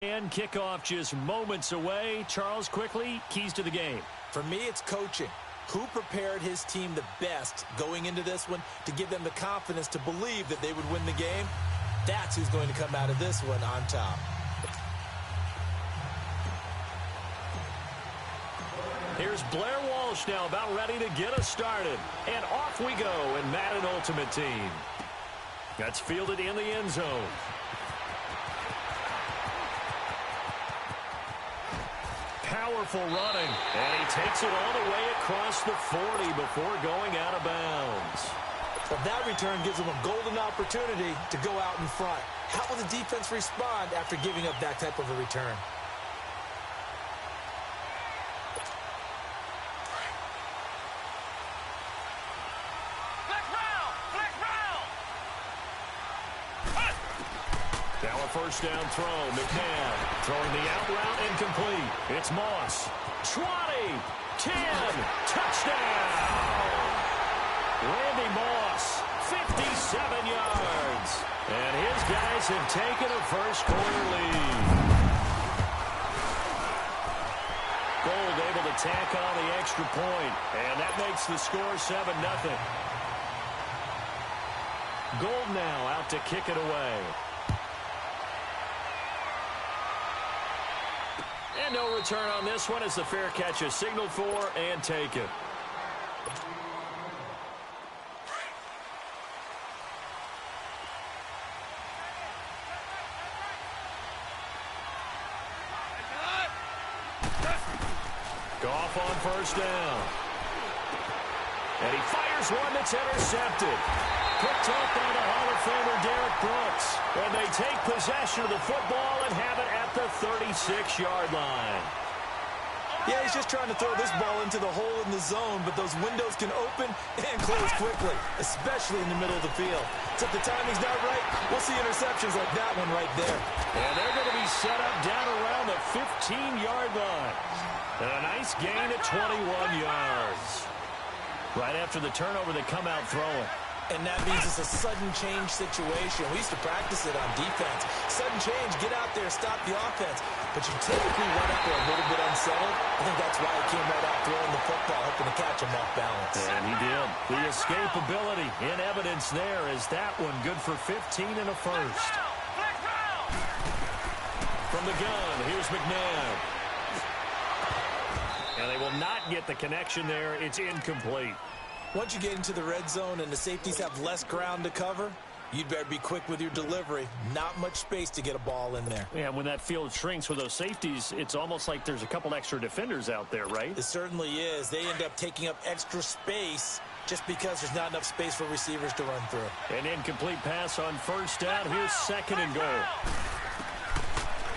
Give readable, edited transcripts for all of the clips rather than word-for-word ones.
And kickoff just moments away. Charles, quickly, keys to the game. For me, it's coaching. Who prepared his team the best going into this one to give them the confidence to believe that they would win the game? That's who's going to come out of this one on top. Here's Blair Walsh now about ready to get us started. And off we go in Madden Ultimate Team. That's fielded in the end zone. Powerful running, and he takes it all the way across the 40 before going out of bounds. But that return gives him a golden opportunity to go out in front. How will the defense respond after giving up that type of a return? Now a first down throw. McNabb throwing the out route incomplete. It's Moss. 20, 10, touchdown! Randy Moss, 57 yards. And his guys have taken a first-quarter lead. Gold able to tack on the extra point, and that makes the score 7-0. Gold now out to kick it away. And no return on this one as the fair catch is signaled for and taken. Goff on first down. And he fires one that's intercepted. Picked up by the Hall of Famer Derek Brooks. And they take possession of the football and have it at the 36-yard line. Yeah, he's just trying to throw this ball into the hole in the zone, but those windows can open and close quickly, especially in the middle of the field. So if the timing's not right, we'll see interceptions like that one right there. And they're going to be set up down around the 15-yard line. And a nice gain at 21 yards. Right after the turnover, they come out throwing. And that means it's a sudden change situation. We used to practice it on defense. Sudden change, get out there, stop the offense. But you typically run up there a little bit unsettled. I think that's why he came right out throwing the football, hoping to catch him off balance. And he did. The escapability in evidence there is that one good for 15 and a first. From the gun, here's McNabb. And they will not get the connection there. It's incomplete. Once you get into the red zone and the safeties have less ground to cover, you'd better be quick with your delivery. Not much space to get a ball in there. Yeah, when that field shrinks with those safeties, it's almost like there's a couple extra defenders out there, right? It certainly is. They end up taking up extra space just because there's not enough space for receivers to run through. An incomplete pass on first down. Here's second and goal.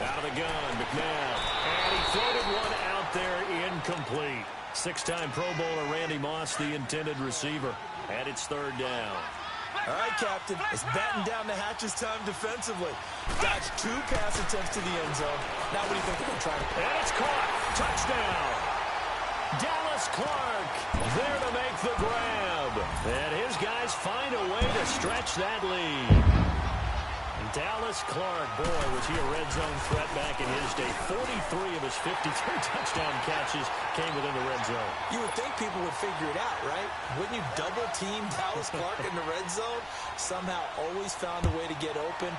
Out of the gun, McNabb. And he floated one out there, incomplete. Six-time Pro Bowler Randy Moss, the intended receiver. And it's third down. All right, Captain. It's batten down the hatches time defensively. Dodged 2 pass attempts to the end zone. Now what do you think they're going to try? And it's caught. Touchdown. Dallas Clark there to make the grab. And his guys find a way to stretch that lead. Dallas Clark, boy, was he a red zone threat back in his day. 43 of his 53 touchdown catches came within the red zone. You would think people would figure it out, right? Wouldn't you double-team Dallas Clark in the red zone? Somehow always found a way to get open.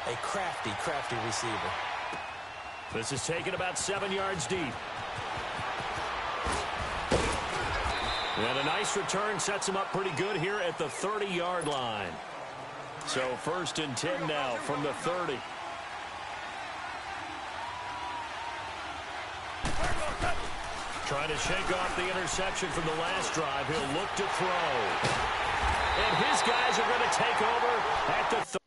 A crafty, crafty receiver. This is taken about 7 yards deep. And a nice return sets him up pretty good here at the 30-yard line. So first and 10 now from the 30. Trying to shake off the interception from the last drive. He'll look to throw. And his guys are going to take over at the 30.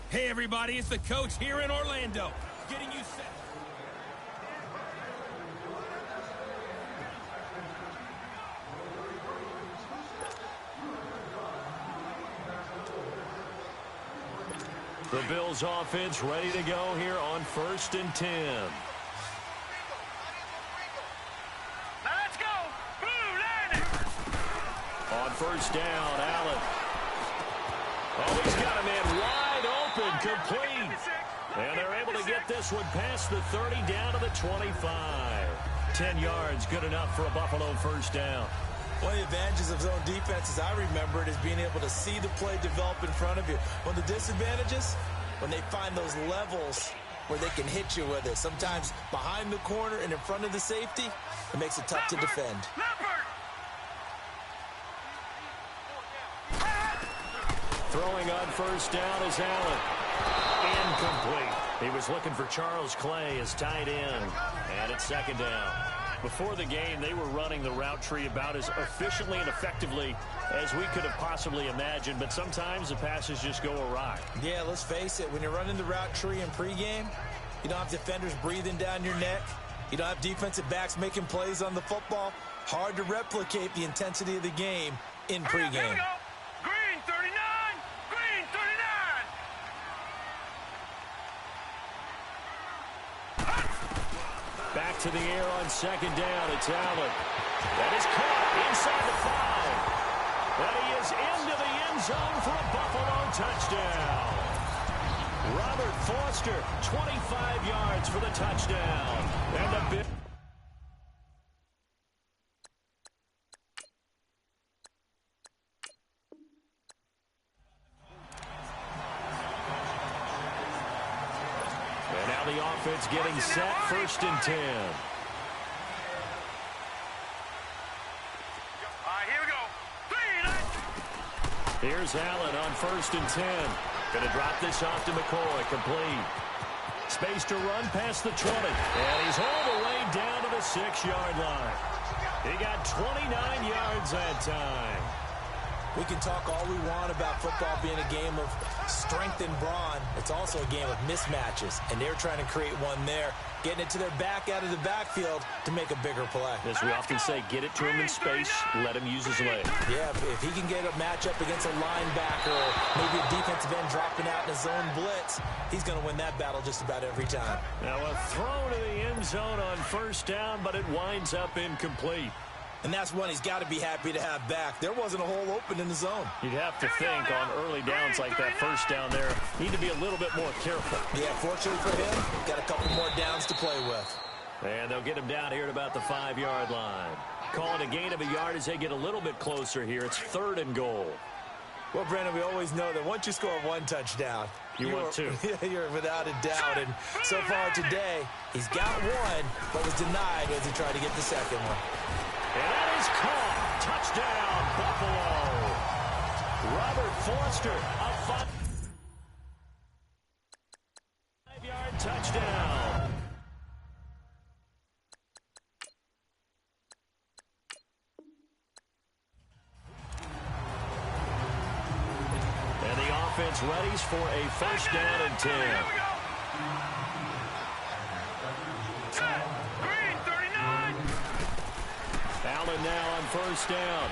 Hey, everybody, it's the coach here in Orlando, getting you set. The Bills offense ready to go here on 1st and 10. Now let's go. On 1st down, Allen. Oh, he's got a man wide open, complete. And they're able to get this one past the 30 down to the 25. 10 yards, good enough for a Buffalo 1st down. One of the advantages of zone defense, as I remember it, is being able to see the play develop in front of you. One of the disadvantages, when they find those levels where they can hit you with it. Sometimes behind the corner and in front of the safety, it makes it tough to defend. Throwing on 1st down is Allen. Incomplete. He was looking for Charles Clay as tight end. And it's 2nd down. Before the game, they were running the route tree about as efficiently and effectively as we could have possibly imagined, but sometimes the passes just go awry. Yeah, let's face it, when you're running the route tree in pregame, you don't have defenders breathing down your neck. You don't have defensive backs making plays on the football. Hard to replicate the intensity of the game in pregame. Here we go. Green 39. Green 39. Back to the air on 2nd down. It's Allen. That is caught inside the 5. And he is into the end zone for a Buffalo touchdown. Robert Foster, 25 yards for the touchdown. And the big... And now the offense getting set, 1st and 10. Here's Allen on 1st and 10. Going to drop this off to McCoy. Complete. Space to run past the 20. And he's all the way down to the 6-yard line. He got 29 yards that time. We can talk all we want about football being a game of strength and brawn. It's also a game of mismatches, and they're trying to create one there, getting it to their back out of the backfield to make a bigger play. As we often say, get it to him in space, let him use his leg. Yeah, if he can get a matchup against a linebacker or maybe a defensive end dropping out in a zone blitz, he's going to win that battle just about every time. Now a throw to the end zone on 1st down, but it winds up incomplete. And that's one he's got to be happy to have back. There wasn't a hole open in the zone. You'd have to think on early downs like that 1st down there, need to be a little bit more careful. Yeah, fortunately for him, got a couple more downs to play with. And they'll get him down here at about the 5-yard line. Call it a gain of a yard as they get a little bit closer here. It's 3rd and goal. Well, Brandon, we always know that once you score one touchdown, you want two. You're without a doubt. And so far today, he's got one, but was denied as he tried to get the second one. And that is caught. Touchdown, Buffalo. Robert Foster, a 5-yard touchdown. And the offense readies for a 1st down and 10. Allen now on 1st down.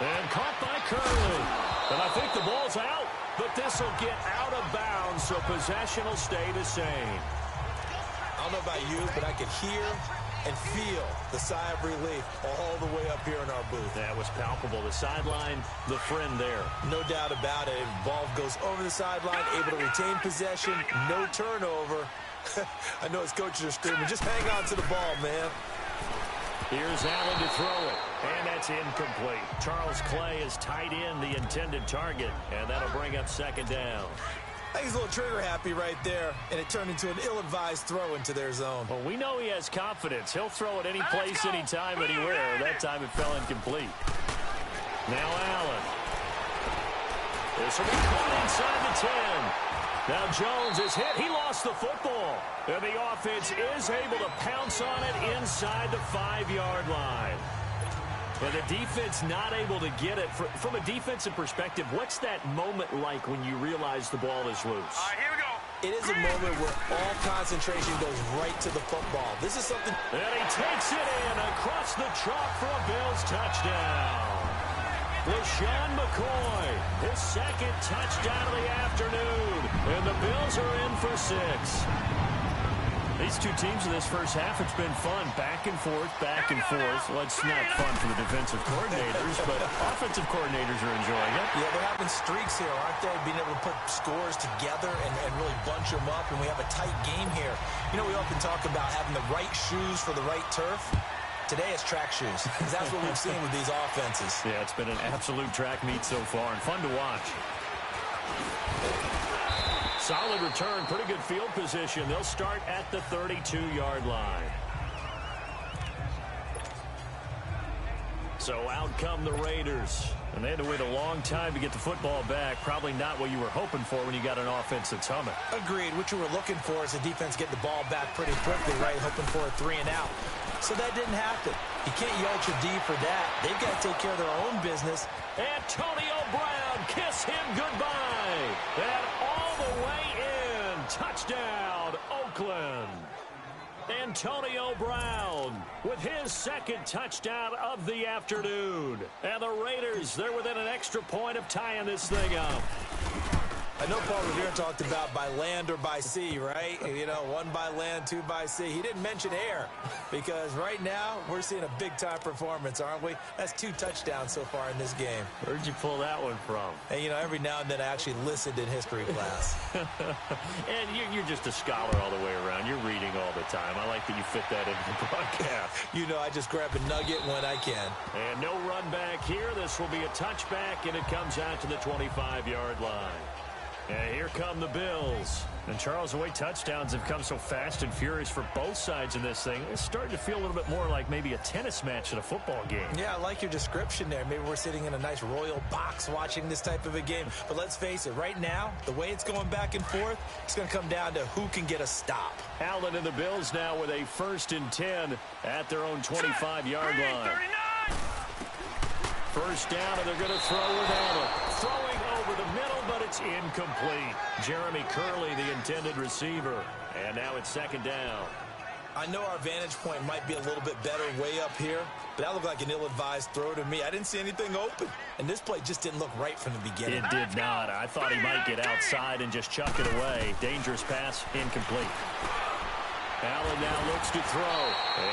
And caught by Curley. And I think the ball's out, but this will get out of bounds, so possession will stay the same. I don't know about you, but I could hear and feel the sigh of relief all the way up here in our booth. That was palpable. The sideline, the friend there. No doubt about it. Ball goes over the sideline, able to retain possession, no turnover. I know his coaches are screaming, just hang on to the ball, man. Here's Allen to throw it, and that's incomplete. Charles Clay is tight in the intended target, and that'll bring up 2nd down. I think he's a little trigger happy right there, and it turned into an ill-advised throw into their zone. Well, we know he has confidence. He'll throw it any place, anytime, anywhere. That time it fell incomplete. Now Allen. This will be caught inside the 10. Now Jones is hit. He lost the football. And the offense is able to pounce on it inside the 5-yard line. And the defense not able to get it. From a defensive perspective, what's that moment like when you realize the ball is loose? All right, here we go. It is a moment where all concentration goes right to the football. This is something... And he takes it in across the chalk for a Bills touchdown. LaShawn McCoy, his second touchdown of the afternoon. And the Bills are in for 6. These two teams in this first half, it's been fun. Back and forth, back and forth. Well, it's not fun for the defensive coordinators, but offensive coordinators are enjoying it. Yeah, they're having streaks here, aren't they? Being able to put scores together and really bunch them up, and we have a tight game here. You know, we often talk about having the right shoes for the right turf. Today it's track shoes, because that's what we've seen with these offenses. Yeah, it's been an absolute track meet so far, and fun to watch. Solid return, pretty good field position. They'll start at the 32-yard line. So out come the Raiders. And they had to wait a long time to get the football back. Probably not what you were hoping for when you got an offense that's humming. Agreed. What you were looking for is the defense getting the ball back pretty quickly, right? Hoping for a 3 and out. So that didn't happen. You can't yell at your D for that. They've got to take care of their own business. Antonio Brown, kiss him goodbye. And all the way in. Touchdown, Oakland. Antonio Brown with his second touchdown of the afternoon. And the Raiders, they're within an extra point of tying this thing up. I know Paul Revere talked about by land or by sea, right? You know, 1 by land, 2 by sea. He didn't mention air because right now we're seeing a big-time performance, aren't we? That's 2 touchdowns so far in this game. Where'd you pull that one from? And, you know, every now and then I actually listened in history class. And you're just a scholar all the way around. You're reading all the time. I like that you fit that into the broadcast. You know, I just grab a nugget when I can. And no run back here. This will be a touchback, and it comes out to the 25-yard line. And here come the Bills. And, Charles, the way touchdowns have come so fast and furious for both sides in this thing, it's starting to feel a little bit more like maybe a tennis match at a football game. Yeah, I like your description there. Maybe we're sitting in a nice royal box watching this type of a game. But let's face it, right now, the way it's going back and forth, it's going to come down to who can get a stop. Allen and the Bills now with a 1st and 10 at their own 25-yard line. 39! First down, and they're going to throw with Allen. Throwing over the middle, but it's incomplete. Jeremy Curley, the intended receiver. And now it's 2nd down. I know our vantage point might be a little bit better way up here, but that looked like an ill-advised throw to me. I didn't see anything open, and this play just didn't look right from the beginning. It did not. I thought he might get outside and just chuck it away. Dangerous pass, incomplete. Allen now looks to throw,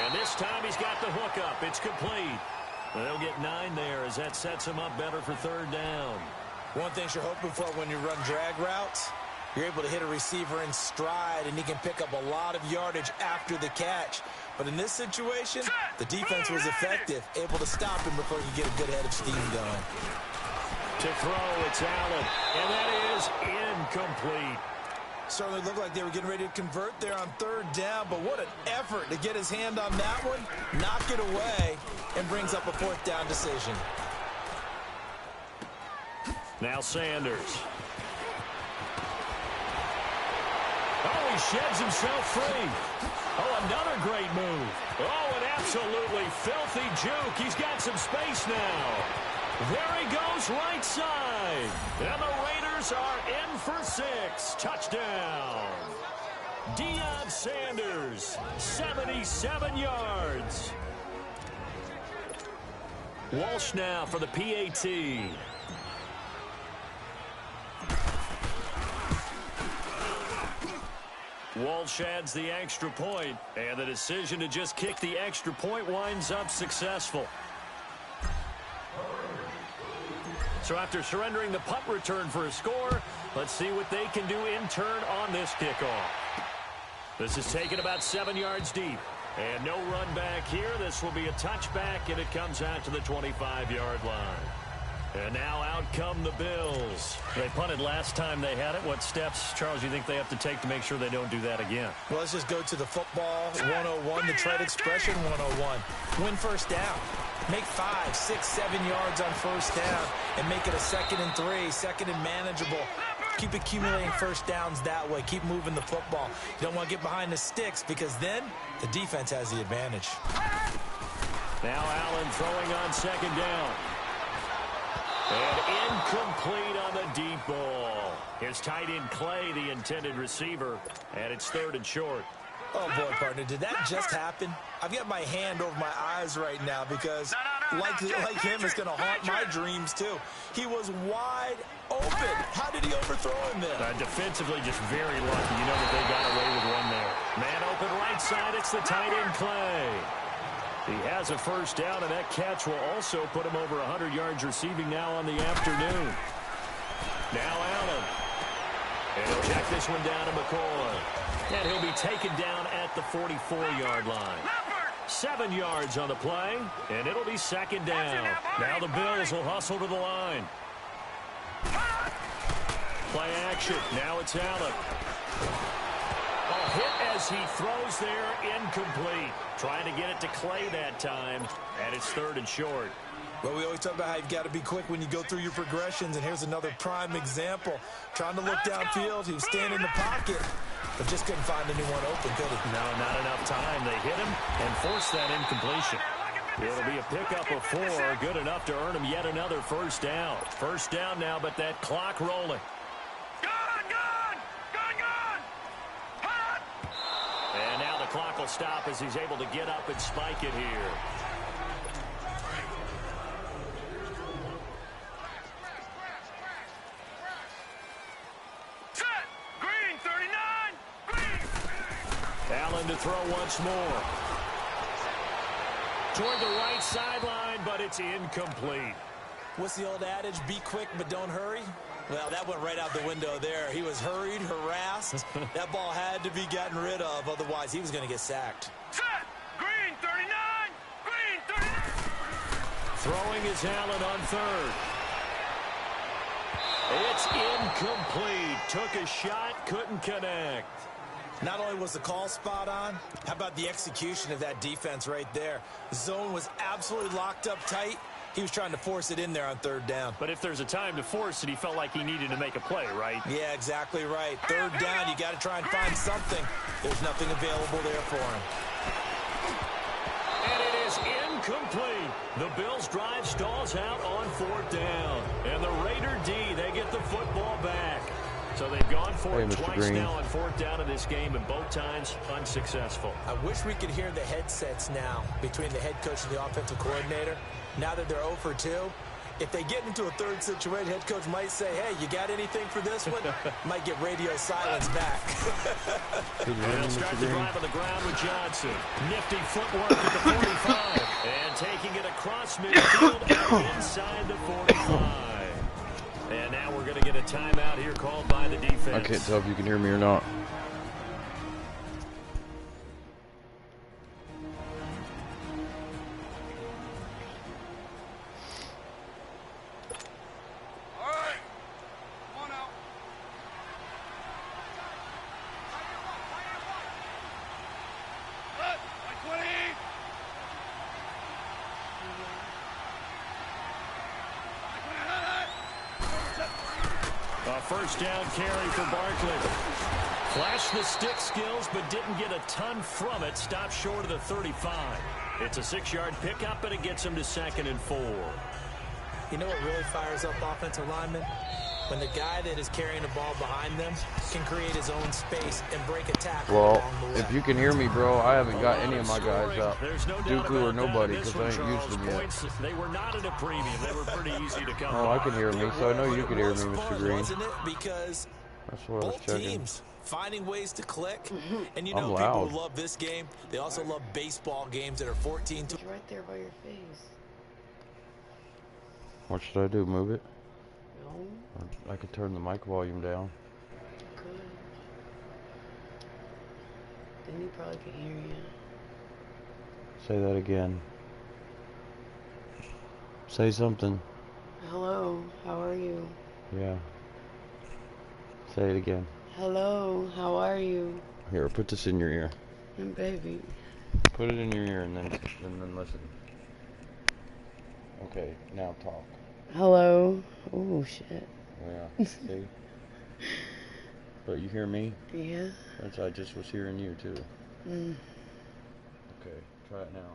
and this time he's got the hook up. It's complete. They'll get 9 there as that sets him up better for 3rd down. One thing you're hoping for when you run drag routes, you're able to hit a receiver in stride, and he can pick up a lot of yardage after the catch. But in this situation, the defense was effective, able to stop him before he could get a good head of steam going. To throw, it's Allen, and that is incomplete. Certainly looked like they were getting ready to convert there on 3rd down, but what an effort to get his hand on that one, knock it away, and brings up a 4th down decision. Now Sanders. Oh, he sheds himself free. Oh, another great move. Oh, an absolutely filthy juke. He's got some space now. There he goes, right side. And the Raiders are in for 6. Touchdown. Deion Sanders, 77 yards. Walsh now for the PAT. Walsh adds the extra point, and the decision to just kick the extra point winds up successful. So after surrendering the punt return for a score, let's see what they can do in turn on this kickoff. This is taken about 7 yards deep. And no run back here. This will be a touchback, and it comes out to the 25-yard line. And now out come the Bills. They punted last time they had it. What steps, Charles, you think they have to take to make sure they don't do that again? Well, let's just go to the football 101, the trade expression 101. Win 1st down. Make 5, 6, 7 yards on 1st down and make it a 2nd and 3, 2nd and manageable. Keep accumulating 1st downs that way. Keep moving the football. You don't want to get behind the sticks because then the defense has the advantage. Now Allen throwing on second down. And incomplete on the deep ball. His tight end Clay, the intended receiver, and it's 3rd and short. Oh, boy, partner, did that just happen? I've got my hand over my eyes right now because, like him, it's going to haunt my dreams, too. He was wide open. How did he overthrow him there? Defensively, just very lucky. You know that they got away with one there. Man open right side. It's the tight end Clay. He has a first down, and that catch will also put him over 100 yards receiving now on the afternoon. Now Allen. And he'll check this one down to McCoy. And he'll be taken down at the 44-yard line. 7 yards on the play, and it'll be second down. Now the Bills will hustle to the line. Play action. Now it's Allen. A hit as he throws there, incomplete. Trying to get it to Clay that time, and it's 3rd and short. Well, we always talk about how you've got to be quick when you go through your progressions, and here's another prime example. Trying to look downfield, he was standing in the pocket, but just couldn't find anyone open, could he? No, not enough time. They hit him and forced that incompletion. It'll be a pickup of 4, good enough to earn him yet another first down. First down now, but that clock rolling. And now the clock will stop as he's able to get up and spike it here. Allen to throw once more. Toward the right sideline, but it's incomplete. What's the old adage? Be quick, but don't hurry. Well, that went right out the window there. He was hurried, harassed. That ball had to be gotten rid of, otherwise he was going to get sacked. Set! Green 39! Green 39! Throwing is Allen on 3rd. It's incomplete. Took a shot, couldn't connect. Not only was the call spot on, how about the execution of that defense right there? The zone was absolutely locked up tight. He was trying to force it in there on 3rd down. But if there's a time to force it, he felt like he needed to make a play, right? Yeah, exactly right. 3rd down, you got to try and find something. There's nothing available there for him. And it is incomplete. The Bills' drive stalls out on 4th down. And the Raider D, they get the football back. So they've gone for it twice now on 4th down in this game, and both times unsuccessful. I wish we could hear the headsets now between the head coach and the offensive coordinator. Now that they're 0 for 2, if they get into a 3rd situation, head coach might say, hey, you got anything for this one? Might get radio silence back. And they'll start the drive on the ground with Johnson. Nifty footwork at the 45. And taking it across midfield and inside the 45. And now we're going to get a timeout here called by the defense. I can't tell if you can hear me or not. First down carry for Barkley. Flashed the stick skills, but didn't get a ton from it. Stopped short of the 35. It's a 6-yard pickup, and it gets him to 2nd and 4. You know what really fires up offensive linemen? When the guy that is carrying the ball behind them can create his own space and break a tackle along the way. If you can hear me, bro, I haven't got any of my guys out. No Dooku or nobody, because I ain't used them yet. They were not at a premium. They were pretty easy to come Oh, I can hear me, so I know you can hear me, Mr. Green. Wasn't it? Because that's what I was both checking. teams finding ways to click. And you know, people loud. who love this game, they also love baseball games that are 14 to... It's right there by your face. What should I do? Move it? No, Or I could turn the mic volume down. you could. Then he probably can hear you. Say that again. Say something. Hello, how are you? Yeah. Say it again. Hello, how are you? Here, put this in your ear. And baby. Put it in your ear and then listen. Okay, now talk. Hello. Oh shit. Yeah. See? But you hear me? Yeah. I just was hearing you too. Mm. Okay, try it now.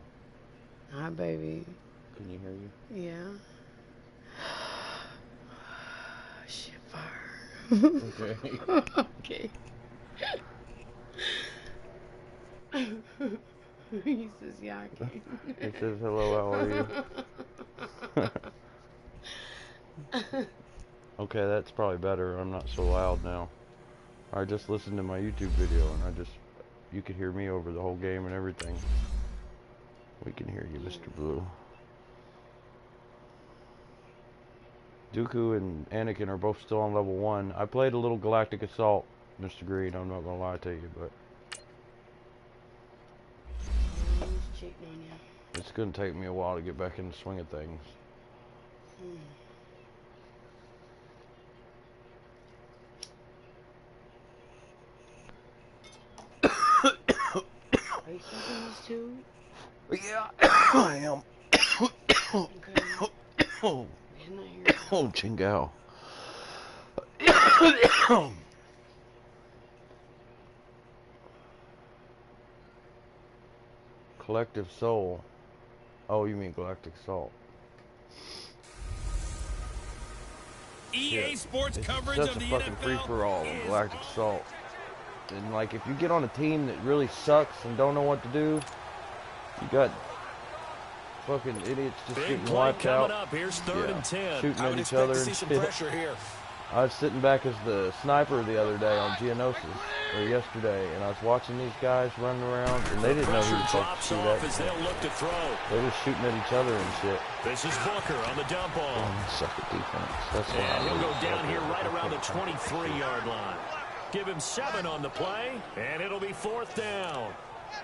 Hi, baby. Can you hear you? Yeah. Shit, fire. Okay. Okay. He says, yeah, I can. He says, hello, how are you? Okay, that's probably better. I'm not so loud now. I just listened to my YouTube video and you could hear me over the whole game and everything. We can hear you, Mr. Blue. Dooku and Anakin are both still on level 1. I played a little Galactic Assault, Mr. Green, I'm not gonna lie to you, but He's cheating on you. it's gonna take me a while to get back in the swing of things. Are you keeping these two? Yeah, I am. Okay. Oh, Isn't that here? oh, Chingao. Collective Soul. Oh, you mean Galactic Assault. EA Sports It's coverage such of a the fucking NFL free-for-all with is Galactic Assault. And like, if you get on a team that really sucks and don't know what to do, you got fucking idiots just Big getting play wiped coming out. up. Here's 3rd and 10. Shooting I at would each expect other to and see some shit. pressure here. I was sitting back as the sniper the other day on Geonosis, or yesterday, and I was watching these guys running around, and they didn't know who Pressure the fuck to drops shoot off at. as they'll look to throw. They were shooting at each other and shit. This is Booker on the dump Oh, off. they suck at defense. That's why And I he'll go lose. down here right I around the can't contact 23-yard line. Give him 7 on the play, and it'll be 4th down.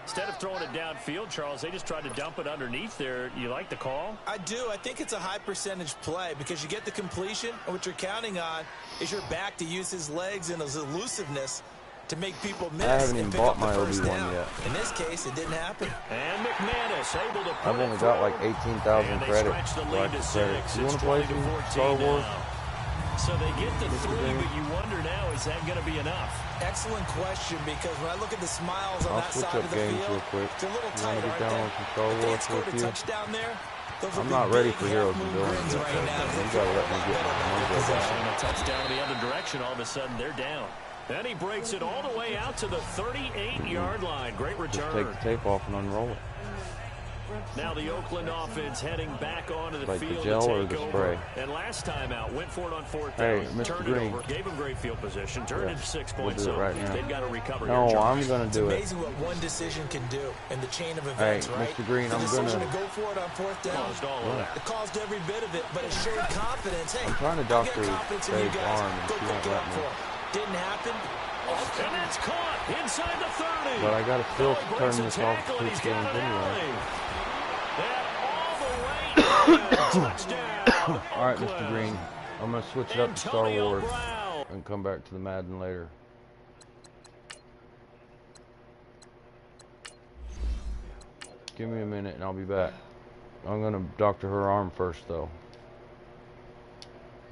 Instead of throwing it downfield, Charles, they just tried to dump it underneath there. You like the call? I do. I think it's a high percentage play because you get the completion, and what you're counting on is your back to use his legs and his elusiveness to make people miss haven't and even pick bought up the my first Obi-Wan down. yet. In this case, it didn't happen. And McManus able to put I've only got like 18,000 and they credits. stretch the So I lead can to credit. 6. You want It's to play 20 to some 14 Star Wars? now. So they get the 3, but you wonder now, is that going to be enough? Excellent question, because when I look at the smiles on I'll that switch side up of the games field, real quick. it's a little You tight, want to get down on aren't some they? Star If they Wars had scored with a you? touchdown there, those I'm would not be ready big for Heroes and half-moon Villains grins yet, right though. now. You gotta let me get my mojo back. And a touchdown in the other direction, all of a sudden they're down. Then he breaks it all the way out to the 38-yard line. Great Just take return. the tape off and unroll it. Now the Oakland offense heading back onto the Like the field gel to or take the over. spray? And last time out, went for it on 4th Hey, down. Mr. Turned Green. it over, gave him great field position, turned Yeah, it to 6 we'll points. do it So right now. they've got to recover No, here, I'm Charles. gonna It's do it. amazing what one decision can do in the chain of Hey, events, right? Mr. Green, the I'm decision gonna. to go for it on 4th down. Caused all of that. It caused every bit of it, but it showed confidence. Hey, I'm trying to I get doctor confidence in you Dave's guys. arm, and Go she pick won't it let up me. for him. Didn't happen. And that's caught inside the 30. But I gotta still Oh, turn breaks a this off tackle, to and he's switch got games an anyway. alley. And all the way in. Touchdown. All right, Mr. Oakland. Green. I'm gonna switch it up to Star Antonio Wars Brown. and come back to the Madden later. Give me a minute and I'll be back. I'm gonna doctor her arm first though.